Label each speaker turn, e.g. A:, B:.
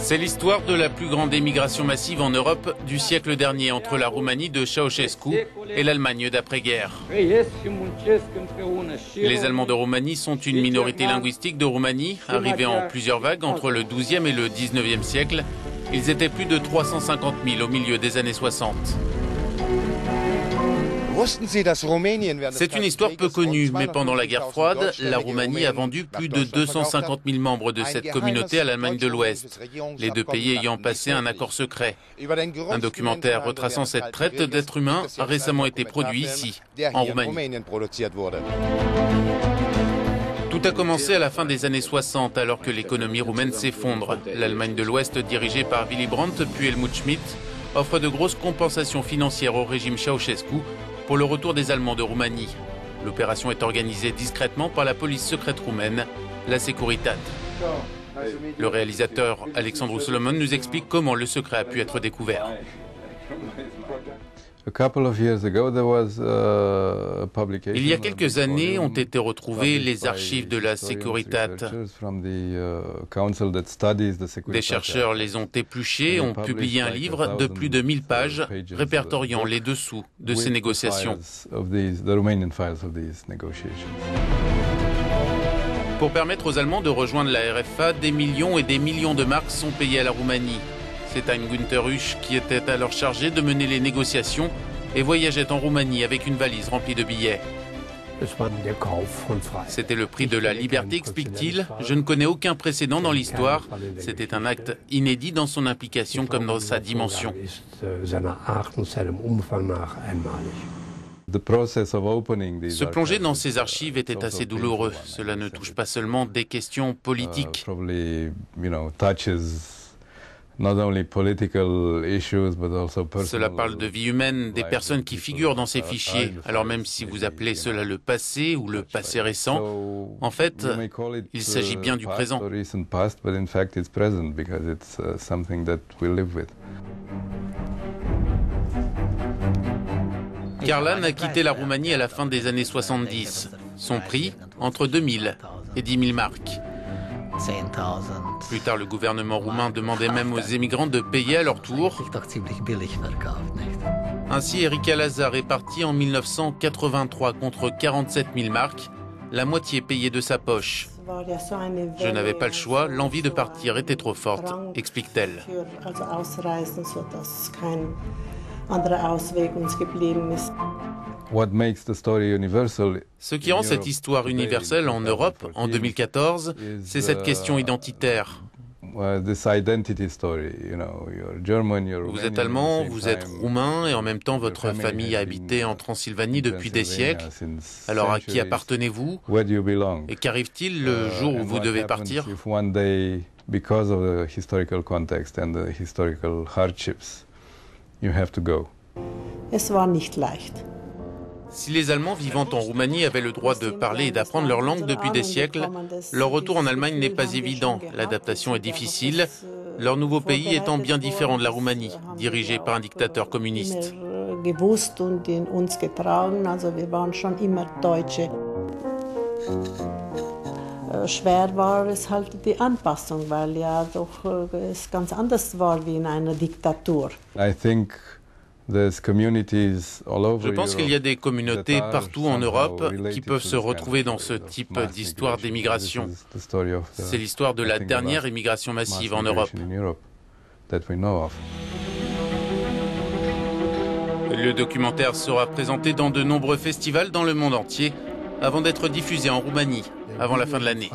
A: C'est l'histoire de la plus grande émigration massive en Europe du siècle dernier entre la Roumanie de Ceausescu et l'Allemagne d'après-guerre. Les Allemands de Roumanie sont une minorité linguistique de Roumanie, arrivée en plusieurs vagues entre le XIIe et le XIXe siècle. Ils étaient plus de 350 000 au milieu des années 60. C'est une histoire peu connue, mais pendant la guerre froide, la Roumanie a vendu plus de 250 000 membres de cette communauté à l'Allemagne de l'Ouest, les deux pays ayant passé un accord secret. Un documentaire retraçant cette traite d'êtres humains a récemment été produit ici, en Roumanie. Tout a commencé à la fin des années 60, alors que l'économie roumaine s'effondre. L'Allemagne de l'Ouest, dirigée par Willy Brandt puis Helmut Schmidt, offre de grosses compensations financières au régime Ceausescu pour le retour des Allemands de Roumanie. L'opération est organisée discrètement par la police secrète roumaine, la Securitate. Le réalisateur Alexandru Solomon nous explique comment le secret a pu être découvert. Il y a quelques années ont été retrouvées les archives de la Securitate. Des chercheurs les ont épluchées, ont publié un livre de plus de 1000 pages répertoriant les dessous de ces négociations. Pour permettre aux Allemands de rejoindre la RFA, des millions et des millions de marks sont payés à la Roumanie. C'est Hein Günther Husch qui était alors chargé de mener les négociations et voyageait en Roumanie avec une valise remplie de billets. C'était le prix de la liberté, explique-t-il. Je ne connais aucun précédent dans l'histoire. C'était un acte inédit dans son implication comme dans sa dimension. Se plonger dans ces archives était assez douloureux. Cela ne touche pas seulement des questions politiques. Cela parle de vie humaine, des personnes qui figurent dans ces fichiers. Alors même si vous appelez cela le passé ou le passé récent, en fait, il s'agit bien du présent. Karlan a quitté la Roumanie à la fin des années 70. Son prix, entre 2000 et 10 000 marks. Plus tard, le gouvernement roumain demandait même aux émigrants de payer à leur tour. Ainsi, Erika Lazar est parti en 1983 contre 47 000 marks, la moitié payée de sa poche. Je n'avais pas le choix, l'envie de partir était trop forte, explique-t-elle. Ce qui rend cette histoire universelle en Europe, en 2014, c'est cette question identitaire. Vous êtes allemand, vous êtes roumain et en même temps votre famille a habité en Transylvanie depuis des siècles. Alors à qui appartenez-vous? Et qu'arrive-t-il le jour où vous devez partir? Si les Allemands vivant en Roumanie avaient le droit de parler et d'apprendre leur langue depuis des siècles, leur retour en Allemagne n'est pas évident. L'adaptation est difficile, leur nouveau pays étant bien différent de la Roumanie, dirigé par un dictateur communiste.
B: Schwer war es halt die Anpassung, weil ja doch es ganz anders war wie in einer Diktatur.
A: Je pense qu'il y a des communautés partout en Europe qui peuvent se retrouver dans ce type d'histoire d'émigration. C'est l'histoire de la dernière émigration massive en Europe. Le documentaire sera présenté dans de nombreux festivals dans le monde entier avant d'être diffusé en Roumanie avant la fin de l'année.